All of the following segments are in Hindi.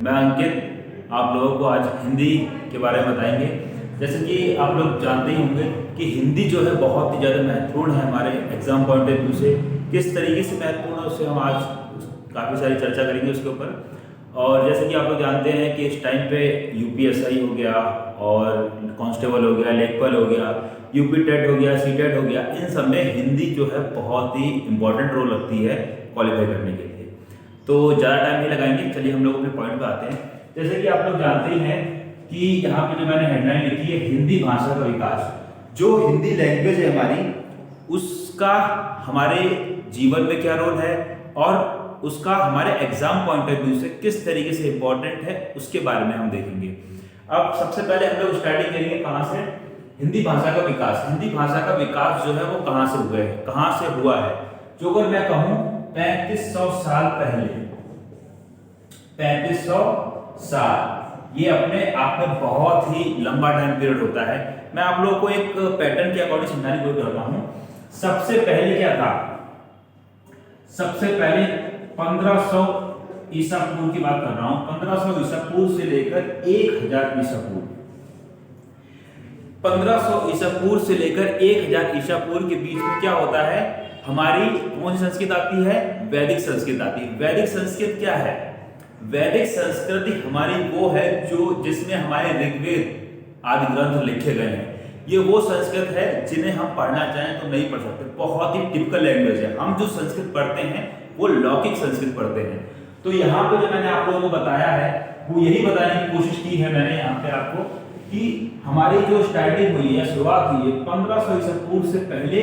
मैं अंकित आप लोगों को आज हिंदी के बारे में बताएंगे। जैसे कि आप लोग जानते ही होंगे कि हिंदी जो है बहुत ही ज़्यादा महत्वपूर्ण है हमारे एग्जाम पॉइंट ऑफ व्यू से। किस तरीके से महत्वपूर्ण है उससे हम आज काफ़ी सारी चर्चा करेंगे उसके ऊपर। और जैसे कि आप लोग जानते हैं कि इस टाइम पे यूपीएसआई हो गया और कांस्टेबल हो गया, लेखपाल हो गया, यूपी टेट हो गया, सी टेट हो गया, इन सब में हिंदी जो है बहुत ही इंपॉर्टेंट रोल लगती है क्वालिफाई करने के लिए। तो ज़्यादा टाइम नहीं लगाएंगे, चलिए हम लोग अपने पॉइंट पे आते हैं। जैसे कि आप लोग जानते ही हैं कि यहाँ पे जो मैंने हेडलाइन लिखी है हिंदी भाषा का विकास। जो हिंदी लैंग्वेज है हमारी, उसका हमारे जीवन में क्या रोल है और उसका हमारे एग्जाम पॉइंट ऑफ व्यू से किस तरीके से इंपॉर्टेंट है उसके बारे में हम देखेंगे। अब सबसे पहले हम लोग स्टार्टिंग करेंगे कहाँ से, हिंदी भाषा का विकास। हिंदी भाषा का विकास जो है वो कहाँ से हुआ है, कहाँ से हुआ है। जो अगर मैं कहूँ 3500 साल पहले, 3500 साल, ये अपने आप में बहुत ही लंबा टाइम पीरियड होता है। मैं आप लोगों को एक पैटर्न के अकॉर्डिंग समझाने की कोशिश करता हूँ। सबसे पहले क्या था, सबसे पहले 1500 ईसा पूर्व की बात कर रहा हूं। 1500 ईसा पूर्व से लेकर 1000 ईसा पूर्व, 1500 ईसा पूर्व से लेकर 1000 ईसा पूर्व के बीच में क्या होता है, हमारी कौन सी संस्कृत आती है, वैदिक संस्कृत आती है। वैदिक संस्कृत क्या है, वैदिक संस्कृति हमारी वो है जो जिसमें हमारे ऋग्वेद आदि ग्रंथ लिखे गए हैं। ये वो संस्कृत है जिन्हें हम पढ़ना चाहें तो नहीं पढ़ सकते, बहुत ही टिपिकल लैंग्वेज है। हम जो संस्कृत पढ़ते हैं वो लौकिक संस्कृत पढ़ते हैं। तो यहाँ पे जो मैंने आप लोगों को बताया है वो यही बताने की कोशिश की है मैंने यहाँ पे आपको कि हमारी जो स्टार्टिंग हुई है, शुरुआत हुई है 1500 ईसा पूर्व से पहले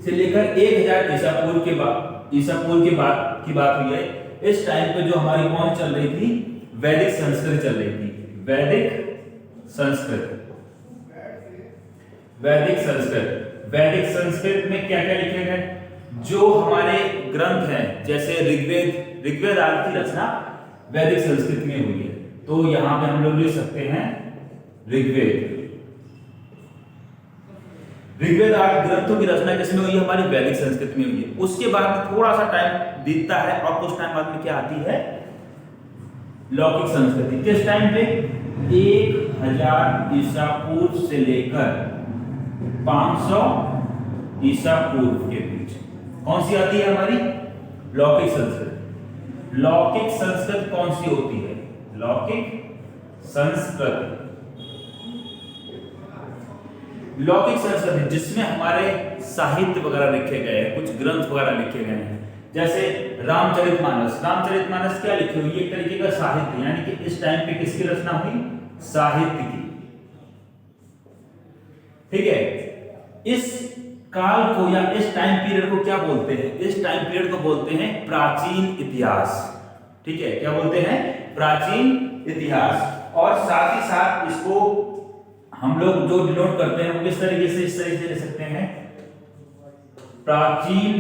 से लेकर 1000 ईसा पूर्व के बाद, ईसा पूर्व के बाद की बात हुई है। इस टाइम पे जो हमारी कौन चल रही थी, वैदिक संस्कृत चल रही थी। वैदिक संस्कृत, वैदिक संस्कृत, वैदिक संस्कृत में क्या क्या लिखे गए, जो हमारे ग्रंथ हैं जैसे ऋग्वेद, ऋग्वेद आदि की रचना वैदिक संस्कृत में हुई है। तो यहां पे हम लोग लिख सकते हैं ऋग्वेद, ऋग्वेद आदि ग्रंथों की रचना किसमें हुई है, हमारी वैदिक संस्कृत में हुई है। उसके बाद थोड़ा सा टाइम बीतता है और कुछ टाइम बाद में क्या आती है, लौकिक संस्कृति। किस टाइम पे, 1000 ईसा पूर्व से लेकर 500 ईसा पूर्व के बीच कौन सी आती है हमारी, लौकिक संस्कृत। लौकिक संस्कृत कौन सी होती है, लौकिक संस्कृत, लौकिक संस्कृत जिसमें हमारे साहित्य वगैरह लिखे गए हैं, कुछ ग्रंथ वगैरह लिखे गए हैं। जैसे रामचरितमानस, रामचरितमानस क्या लिखी हुई है, एक तरीके का साहित्य, यानी कि इस टाइम पे किसकी रचना हुई, साहित्य की। ठीक है, इस काल को या इस टाइम पीरियड को क्या बोलते हैं, इस टाइम पीरियड को बोलते हैं प्राचीन इतिहास। ठीक है, क्या बोलते हैं, प्राचीन इतिहास। और साथ ही साथ इसको हम लोग जो डिनोट करते हैं वो किस तरीके से, इस तरीके से लिख सकते हैं, प्राचीन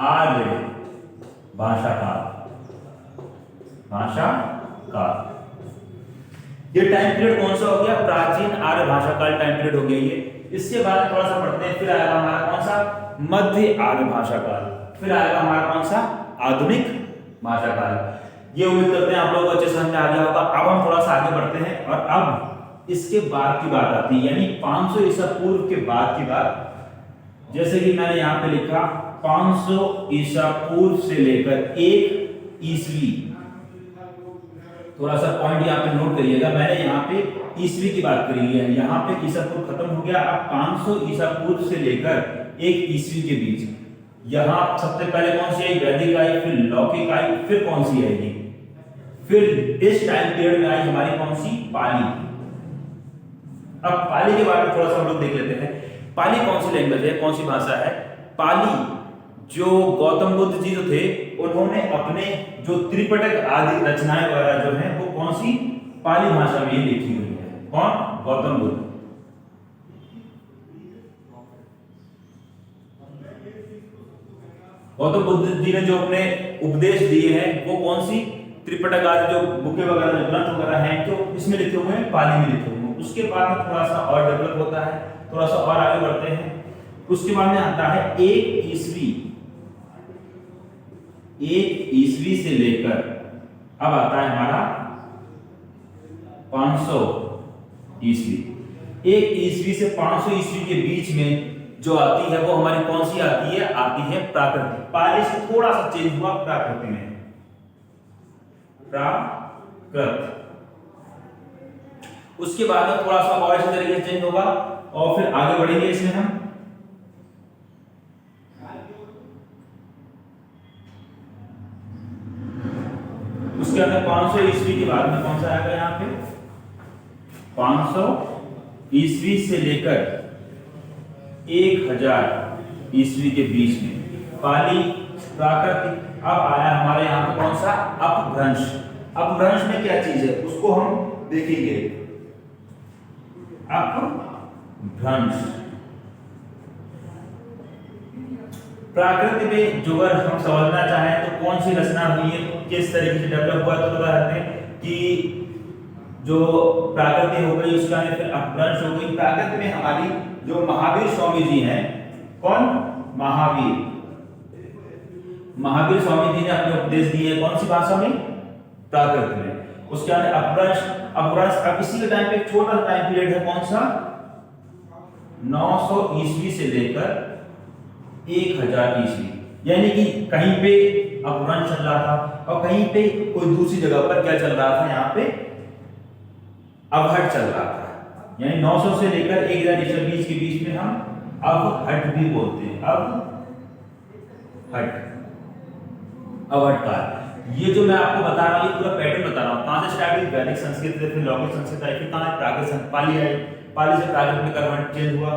आर्य भाषा काल, भाषा काल। ये टाइम पीरियड कौन सा हो गया, प्राचीन आर्य भाषा काल टाइम पीरियड हो गया ये। इसके बाद थोड़ा सा पढ़ते हैं, फिर आएगा हमारा कौन सा, मध्य आर्य भाषा काल, फिर आएगा हमारा कौन सा, आधुनिक भाषा काल। ये उम्मीद करते हैं आप लोगों को अच्छे समझ में आ गया होगा। अब हम थोड़ा सा आगे बढ़ते हैं और अब इसके बाद की बात आती है, यानी 500 ईसा पूर्व के बाद की बात। जैसे कि मैंने यहाँ पे लिखा 500 ईसा पूर्व से लेकर 1 ईस्वी, थोड़ा सा पॉइंट यहाँ पे नोट करिएगा। मैंने यहाँ पे ईस्वी की बात करी है, यहाँ पे ईसा पूर्व खत्म हो गया। अब 500 ईसा पूर्व से लेकर 1 ईस्वी के बीच यहाँ सबसे पहले कौन सी आई, वैदिक आई, फिर लौकिक आई, फिर कौन सी आएगी, फिर इस टाइम पीरियड में आई हमारी कौन सी, पाली। अब पाली के बारे में थोड़ा सा हम लोग देख लेते हैं। पाली कौन सी लैंग्वेज है, कौन सी भाषा है। पाली जो गौतम बुद्ध जी जो थे उन्होंने अपने जो त्रिपिटक आदि रचनाएं वगैरह जो हैं वो कौन सी, पाली भाषा में ही लिखी हुई है। कौन, गौतम बुद्ध। गौतम बुद्ध जी ने जो अपने उपदेश दिए हैं वो कौन सी, त्रिपिटक आदि जो बुकें वगैरह जो ग्रंथ वगैरह हैं तो इसमें लिखे हुए हैं, पाली में लिखे हुए हैं। उसके बाद में थोड़ा सा और डेवलप होता है, थोड़ा सा और आगे बढ़ते हैं। उसके बाद में आता है 1 ईस्वी, 1 ईस्वी से लेकर अब आता है हमारा 500 ईस्वी। 1 ईस्वी से 500 ईस्वी के बीच में जो आती है वो हमारी कौन सी आती है? आती है प्राकृतिक। पाली से थोड़ा सा चेंज हुआ प्राकृतिक में, प्राकृत। उसके बाद में थोड़ा सा और इसी तरीके से चेंज होगा और फिर आगे बढ़ेंगे इसमें हम। उसके अंदर 500 ईस्वी के बाद में कौन सा आएगा? यहाँ पे 500 ईस्वी से लेकर 1000 ईस्वी के बीच में पाली, प्राकृतिक। अब आया हमारे यहाँ पे कौन सा? अपभ्रंश। अपभ्रंश में क्या चीज है उसको हम देखेंगे। अपभ्रंश प्राकृतिक में जो अगर हम समझना चाहें तो कौन सी रचना हुई है, किस तरीके से डेवलप हुआ, तो बता सकते हैं कि जो प्राकृतिक हो गई उसका फिर अपभ्रंश हो गई। प्राकृतिक में हमारी जो महावीर स्वामी जी हैं, कौन? महावीर स्वामी जी ने अपने उपदेश दिए कौन सी भाषा में? प्राकृत में। उसके बाद अपभ्रंश। अब इसी के टाइम पे एक छोटा टाइम पीरियड है कौन सा? 900 ईस्वी से लेकर 1000 ईस्वी। यानी कि कहीं पे अपभ्रंश चल रहा था और कहीं पे कोई दूसरी जगह पर क्या चल रहा था? यहाँ पे अवहट चल रहा था। यानी 900 से लेकर 1000 ईस्वी के बीच में हम अवहट भी बोलते हैं। अवहट काल। ये जो मैं आपको बता रहा हूँ ये पूरा पैटर्न बता रहा हूँ। कहाँ से स्टार्ट हुई? वैदिक संस्कृत, फिर लौकिक संस्कृत आई, फिर कहाँ प्राकृत, पाली आई, पाली से प्राकृत में कन्वर्ट चेंज हुआ,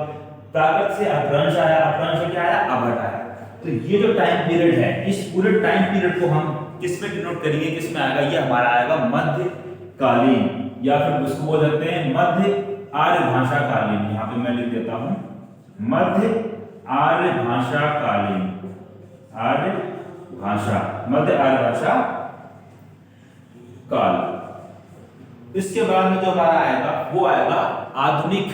प्राकृत से अपभ्रंश आया, अपभ्रंश से क्या आया? अवहट आया। तो ये जो टाइम पीरियड है, इस पूरे टाइम पीरियड को हम किस में डिनोट करेंगे? किस में आएगा? ये हमारा आएगा मध्यकालीन, या फिर उसको बोल सकते हैं मध्य आर्य भाषा कालीन। यहाँ पे मैं लिख देता हूँ मध्य आर्य भाषा कालीन। आर्य भाषा, मध्य आर्य भाषा काल। इसके बाद में जो हमारा आएगा वो आएगा आधुनिक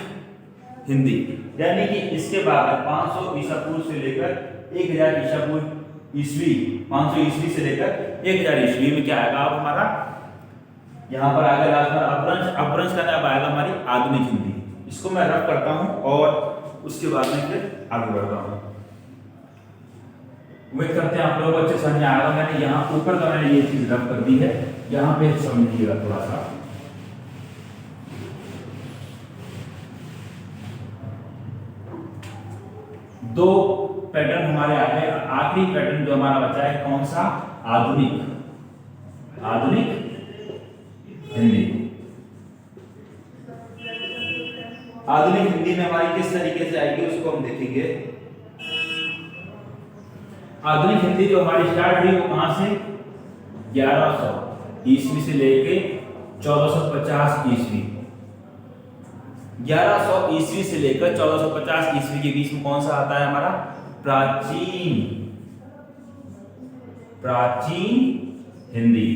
हिंदी। यानी कि इसके बाद 500 ईसा पूर्व से लेकर 1000 ईसा पूर्व ईस्वी, 500 ईस्वी से लेकर 1000 ईस्वी में क्या आएगा? अब हमारा यहाँ पर आगे लास्ट में अपभ्रंश। अपभ्रंश का नाम आएगा हमारी आधुनिक हिंदी। इसको मैं रफ करता हूँ और उसके बाद में फिर आगे बढ़ता हूँ। उम्मीद करते हैं आप लोगों को अच्छे समझ आएगा। मैंने यहाँ ऊपर का मैंने ये चीज रफ कर दी है, यहाँ पे समझिएगा थोड़ा सा। दो पैटर्न हमारे आ गए। आखिरी पैटर्न जो हमारा बचा है कौन सा? आधुनिक। आधुनिक हिंदी। आधुनिक हिंदी में हमारी किस तरीके से आएगी उसको हम देखेंगे। आधुनिक हिंदी जो हमारी स्टार्ट हुई वो कहां से? 1100 ईस्वी से लेके 1450 ईस्वी। 1100 ईस्वी से लेकर 1450 ईस्वी के बीच में कौन सा आता है हमारा? प्राचीन हिंदी।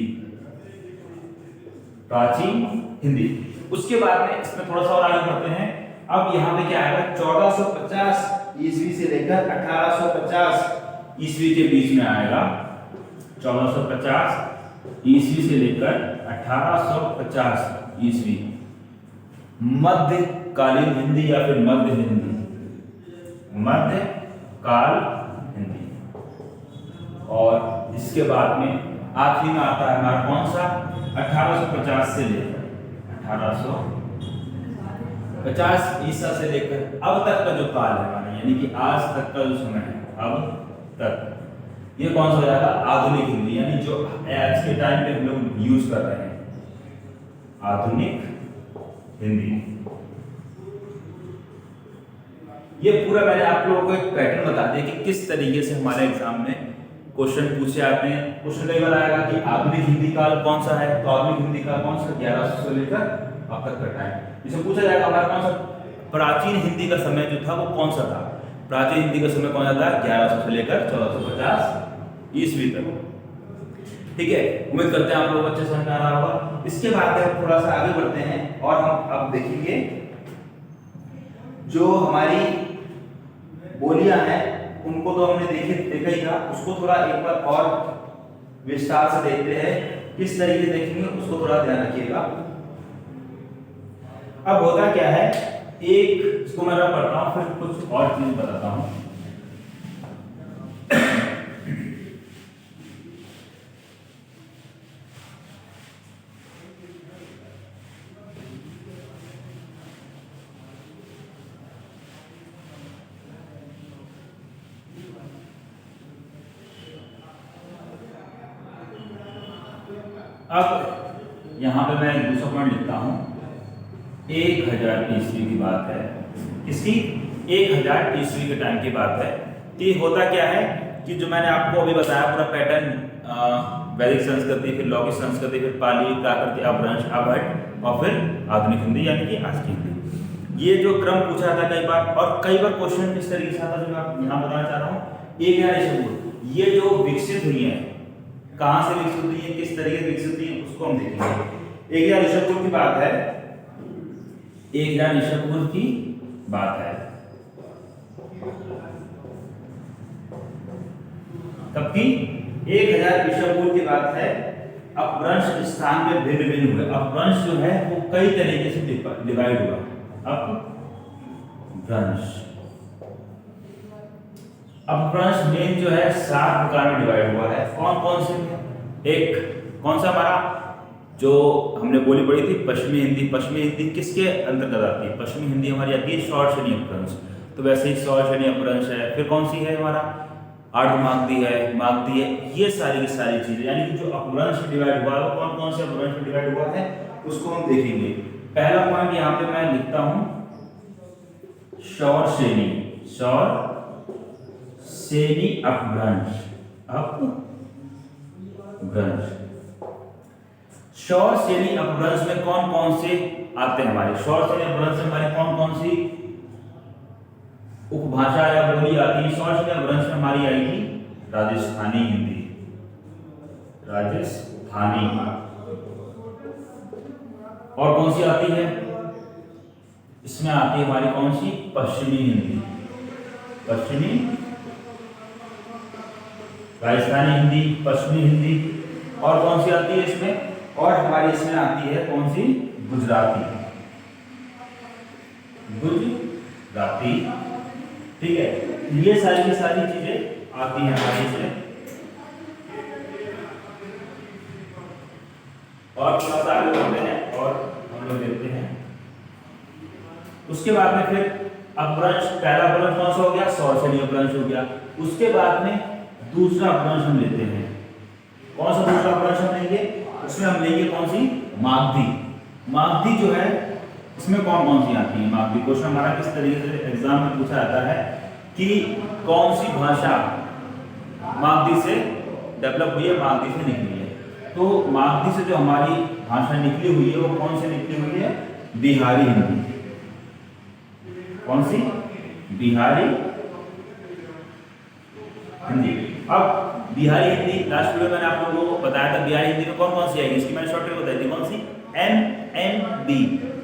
प्राचीन हिंदी। उसके बाद में इसमें थोड़ा सा और आगे बढ़ते हैं। अब यहाँ पे क्या आएगा? 1450 ईस्वी से लेकर 1850 ईस्वी के बीच में आएगा। 1450 ईस्वी से लेकर 1850 ईस्वी मध्यकालीन हिंदी या फिर मध्य हिंदी। मध्यकाल हिंदी। और इसके बाद में आखिरी में आता है हमारा कौन सा? 1850 से लेकर 1850 ईसा से लेकर अब तक का जो काल है हमारा, यानी कि आज तक का जो समय है अब तक, ये कौन सा हो जाएगा? आधुनिक हिंदी। यानी जो आज के टाइम पे हम लोग यूज कर रहे हैं, आधुनिक हिंदी। ये पूरा मैंने आप लोगों को एक पैटर्न बता दिया कि किस तरीके से हमारे एग्जाम में क्वेश्चन पूछे आते हैं। क्वेश्चन कई बार आएगा कि आधुनिक हिंदी काल कौन सा है? तो आधुनिक हिंदी काल कौन सा? 1100 से लेकर अब तक का टाइम। इसे पूछा जाएगा हमारा कौन सा प्राचीन हिंदी का समय जो था वो कौन सा था? प्राचीन हिंदी का समय कौन सा था? 1100 से लेकर 1450 ईस्वी तक। ठीक है, उम्मीद करते हैं आप लोगों को अच्छे समझ आ रहा होगा। इसके बाद हम थोड़ा सा आगे बढ़ते हैं और हम अब देखेंगे जो हमारी बोलियां हैं उनको तो हमने देखा ही था, उसको थोड़ा एक बार और विस्तार से देखते हैं। किस तरीके से देखेंगे उसको थोड़ा ध्यान रखिएगा। अब होता क्या है, एक इसको मैं पढ़ता हूं फिर कुछ और चीज बताता हूं। अब यहाँ पे मैं दूसरा पॉइंट लिखता हूँ, 1000 ईस्वी की बात है। किसकी? 1000 ईस्वी के टाइम की बात है। कि होता क्या है कि जो मैंने आपको अभी बताया पूरा पैटर्न, वैदिक संस्कृति, फिर लौकिक संस्कृति, फिर पाली, प्राकृतिक, अपभ्रंश, अवहट और फिर आधुनिक हिंदी यानी कि आज की हिंदी। ये जो क्रम पूछा था कई बार, और कई बार क्वेश्चन इस तरीके से आता है जो मैं यहाँ बताना चाह रहा हूँ। 1000 ईस्वी ये जो विकसित हुई है, कहां से विकसित हुई है, किस तरीके से विकसित हुई है, उसको हम देखेंगे। 1000 ईसा पूर्व की बात है, 1000 ईसा पूर्व की बात है। तब की 1000 ईसा पूर्व की बात है। अपभ्रंश स्थान में भिन्न भिन्न हुए। अपभ्रंश जो है वो कई तरीके से डिवाइड हुआ। अपभ्रंश मेन जो है 7 प्रकार में डिवाइड हुआ है। कौन कौन से? एक कौन सा हमारा जो हमने बोली पढ़ी थी, पश्चिमी हिंदी। पश्चिमी हिंदी किसके अंतर्गत आती है? पश्चिमी हिंदी हमारी आती है शौरसेनी अपभ्रंश। तो वैसे ही शौरसेनी अपभ्रंश है। फिर कौन सी है हमारा? अर्धमागधी है, मागधी है। ये सारी की सारी चीजें यानी कि जो अपभ्रंश डिवाइड हुआ है वो कौन कौन से अपभ्रंश डिवाइड हुआ है उसको हम देखेंगे। पहला पॉइंट यहाँ पे मैं लिखता हूं, शौरसेनी। शौरसेनी अपभ्रंश। शौरसेनी अपभ्रंश में कौन कौन से आते हैं हमारे? शौरसेनी अपभ्रंश में हमारी कौन कौन सी उपभाषा या बोली आती है? शौरसेनी अपभ्रंश में हमारी आएगी राजस्थानी हिंदी। राजस्थानी। और कौन सी आती है? इसमें आती है हमारी कौन सी? पश्चिमी हिंदी। पश्चिमी, राजस्थानी हिंदी, पश्चिमी हिंदी। और कौन सी आती है इसमें? और हमारी इसमें आती है कौन सी? गुजराती। गुजराती, ठीक है। ये सारी की सारी चीजें आती हैं हमारी इसमें। और थोड़ा सा आगे बढ़ते हैं और हम लोग देखते हैं। उसके बाद में फिर अपभ्रंश, पहला अपभ्रंश कौन सा हो गया? शौरसेनी अपभ्रंश हो गया। उसके बाद में दूसरा अपभ्रंश हम लेते हैं। कौन सा दूसरा अपभ्रंश हम लेंगे? उसमें हम लेंगे कौन सी? मागधी। मागधी जो है इसमें कौन कौन सी आती है? मागधी क्वेश्चन हमारा किस तरीके से एग्जाम में पूछा जाता है कि कौन सी भाषा मागधी से डेवलप हुई है, मागधी से निकली है। तो मागधी से जो हमारी भाषा निकली हुई है वो कौन सी निकली हुई है? बिहारी हिंदी। कौन सी? बिहारी हिंदी। अब बिहारी हिंदी लास्ट वीडियो मैंने आप लोगों को बताया था, बिहारी हिंदी में कौन कौन सी आएगी इसकी मैंने शॉर्टकट बताई थी। कौन सी? MND,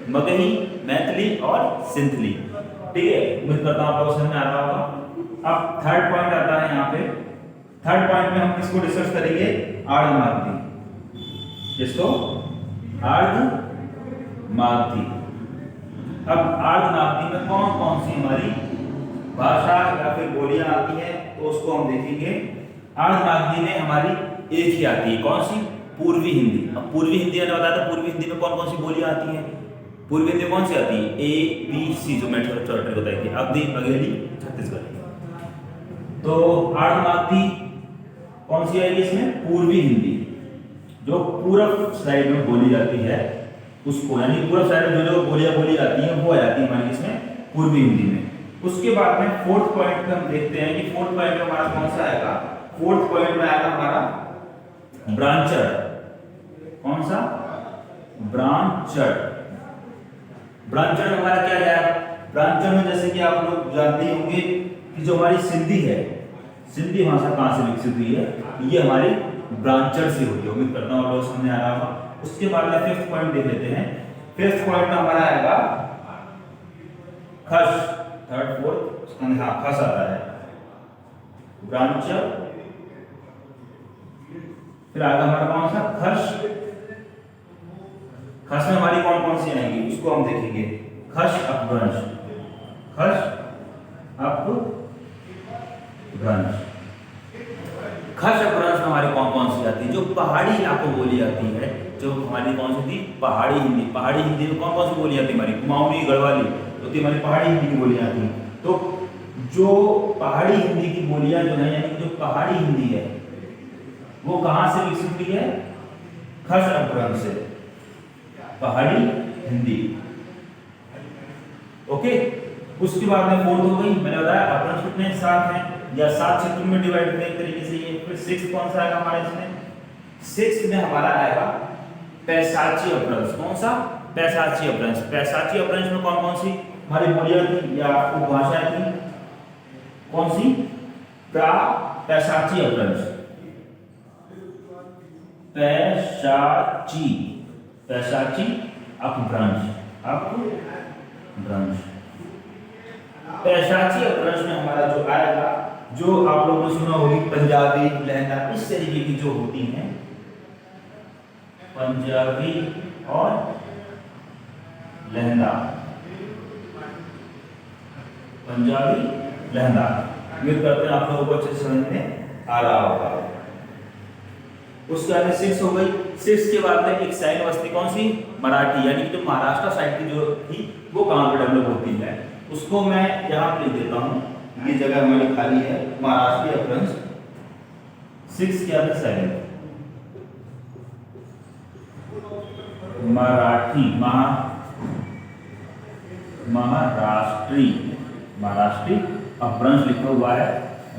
मगही, मैथिली और सिंथली। ठीक है, उम्मीद करता हूं आप लोगों को समझ में आ रहा होगा। अब थर्ड पॉइंट आता है यहाँ पे। थर्ड पॉइंट में हम किसको डिस्कस करेंगे? अर्धमागधी। किसको? अर्धमागधी। अब अर्धमागधी में कौन कौन सी हमारी भाषा या फिर बोलियां आती हैं तो उसको हम देखेंगे। अर्धमागधी में हमारी एक ही आती है। कौन सी? पूर्वी हिंदी। अब पूर्वी हिंदी मैंने बताया था, पूर्वी हिंदी में कौन कौन सी बोलियां आती हैं? पूर्वी हिंदी कौन सी आती है? ABC जो मैंने चौटरी बताई थी, अवधी, बघेली, छत्तीसगढ़ी। तो अर्धमागधी कौन सी आएगी इसमें? पूर्वी हिंदी, जो पूर्व साइड में बोली जाती है उसको, यानी पूर्व साइड में जो बोलियां बोली जाती हैं वो आ जाती है हमारी इसमें पूर्वी हिंदी में। उसके बाद में फोर्थ पॉइंट पे हम देखते हैं कि फोर्थ पॉइंट में हमारा कौन सा आएगा? फोर्थ पॉइंट में आएगा हमारा ब्रांचर। कौन सा? ब्रांचर। ब्रांचर में हमारा क्या जाएगा? ब्रांचर में जैसे कि आप लोग जानते होंगे कि जो हमारी सिंधी है, सिंधी भाषा कहां से विकसित हुई है? ये हमारी ब्रांचर से हुई है। उम्मीद करता हूं आप लोग समझ आ रहा होगा। उसके बाद में फिफ्थ पॉइंट देख लेते हैं। फिफ्थ पॉइंट में हमारा आएगा खस। थर्ड फोर्थ हाँ खस आता है। ब्रांचर, फिर आगे हमारा कौन सा खस, खस में हमारी कौन कौन सी आएंगी उसको हम देखेंगे। खस अपभ्रंश, खस अपभ्रंश, खस अपभ्रंश में हमारी कौन कौन सी आती है, जो पहाड़ी इलाकों बोली जाती है, जो हमारी कौन सी थी पहाड़ी हिंदी। पहाड़ी हिंदी में कौन कौन सी बोली जाती है हमारी, कुमाऊनी गढ़वाली होती है हमारी पहाड़ी हिंदी की बोलियां आती हैं। तो जो पहाड़ी हिंदी की बोलियां जो है, यानी जो पहाड़ी हिंदी है वो कहां से विकसित हुई है, खस अपभ्रंश से, पहाड़ी हिंदी। ओके, उसके बाद में फोर्थ हो गई, मैंने बताया अपभ्रंश कितने 7 हैं या 7 क्षेत्रों में डिवाइड करने एक तरीके से ये। फिर 6 कौन सा आएगा हमारे इसमें, 6 में हमारा आएगा पैशाची अपभ्रंश। कौन सा, पैशाची अपभ्रंश। पैशाची अपभ्रंश में कौन कौन सी हमारी बोलियां थी या उपभाषाएं थी, कौन सी, पैशाची अपभ्रंश, पैशाची, पैशाची अपभ्रंश, अपभ्रंश। पैशाची अपभ्रंश में हमारा जो आएगा, जो आप लोगों ने सुना होगी पंजाबी लहंगा, इस तरीके की जो होती हैं, पंजाबी और लहंगा, पंजाबी लहंगा, ये करते हैं आप लोगों को अच्छे से समझ में आ रहा होगा। उसके बाद 6 हो गई। 6 के बाद में एक साइड बस्ती कौन सी, मराठी, यानी कि जो महाराष्ट्र साइड की जो थी वो कहां पर डेवलप होती है, उसको मैं यहां पे लिख देता हूं, ये जगह हमारी खाली है, महाराष्ट्रीय अपभ्रंश। 6 के बाद 7 मराठी, महाराष्ट्री अपभ्रंश लिखा हुआ है,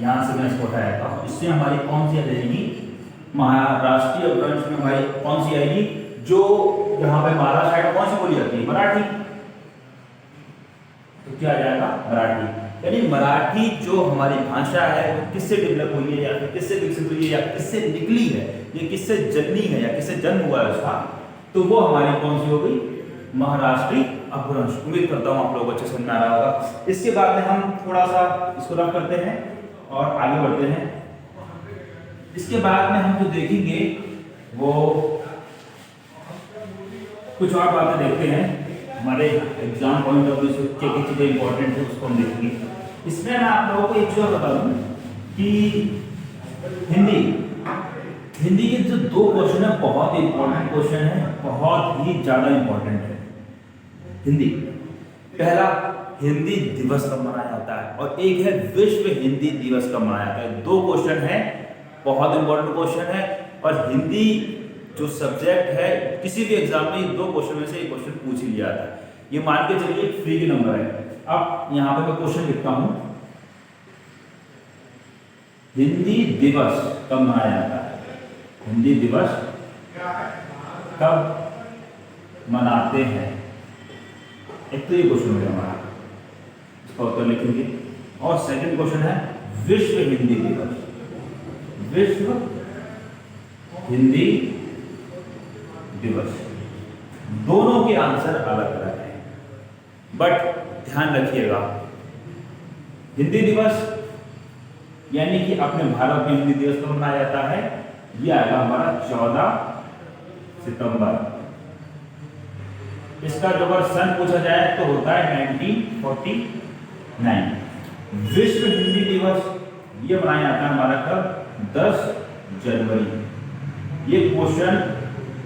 यहां से मैं इसको हटाया। इससे हमारी कौन सी आ जाएगी, महाराष्ट्रीय अपभ्रंश में हमारी कौन सी आएगी, जो यहाँ पे महाराष्ट्र साइड कौन सी बोली जाती है, मराठी। तो क्या आ जाएगा, मराठी। यानी मराठी जो हमारी भाषा है वो किससे डेवलप हुई है, या फिर किससे विकसित हुई है, या किससे निकली है, ये किससे जन्मी है, या किससे जन्म हुआ है उसका, तो वो हमारी कौन सी हो गई, महाराष्ट्री अपभ्रंश। उम्मीद करता हूँ आप लोगों को अच्छे समझ में आ रहा होगा। इसके बाद में हम थोड़ा सा इसको रफ करते हैं और आगे बढ़ते हैं। इसके बाद में हम जो देखेंगे वो कुछ और बातें देखते हैं, हमारे एग्जाम पॉइंट ऑफ व्यू से क्या क्या चीजें इंपॉर्टेंट है उसको हम देखेंगे। इसमें मैं आप लोगों को एक चीज बता दूं कि हिंदी के जो 2 क्वेश्चन है बहुत इंपॉर्टेंट क्वेश्चन है, बहुत ही ज्यादा इंपॉर्टेंट है। हिंदी, पहला हिंदी दिवस कब मनाया जाता है, और एक है विश्व हिंदी दिवस कब मनाया जाता है। 2 क्वेश्चन है, बहुत इंपॉर्टेंट क्वेश्चन है। और हिंदी जो सब्जेक्ट है किसी भी एग्जाम में 2 क्वेश्चन में से एक क्वेश्चन पूछ ही लिया जाता है। ये मान के चलिए फ्री के नंबर है। अब यहां पे मैं क्वेश्चन लिखता हूं, हिंदी दिवस कब मनाया जाता है, हिंदी दिवस कब मनाते हैं। एक तो ये क्वेश्चन है हमारा, इसका उत्तर लिखेंगे। और सेकंड क्वेश्चन है विश्व हिंदी दिवस, विश्व हिंदी दिवस। दोनों के आंसर अलग अलग हैं, बट ध्यान रखिएगा हिंदी दिवस यानी कि अपने भारत में हिंदी दिवस कब मनाया जाता है, ये आएगा हमारा 14 सितंबर। इसका जो अगर सन पूछा जाए तो होता है 1949। विश्व हिंदी दिवस ये मनाया जाता है हमारा कब, 10 जनवरी। ये क्वेश्चन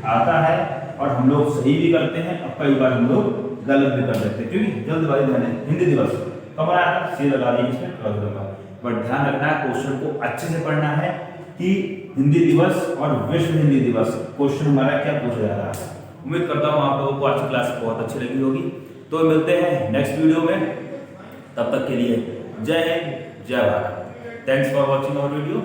आता है और हम लोग सही भी करते हैं और कई बार हम लोग गलत भी कर देते हैं, क्योंकि जल्दबाजी में हिंदी दिवस कब मनाया था, सी लगा दी इसमें कर दूंगा। बट ध्यान रखना है, क्वेश्चन को अच्छे से पढ़ना है कि हिंदी दिवस और विश्व हिंदी दिवस क्वेश्चन हमारा क्या पूछा जा रहा है। उम्मीद करता हूँ आप लोगों को आज की क्लास बहुत अच्छी लगी होगी। तो मिलते हैं नेक्स्ट वीडियो में, तब तक के लिए जय हिंद, जय Bharat. Thanks for watching our video.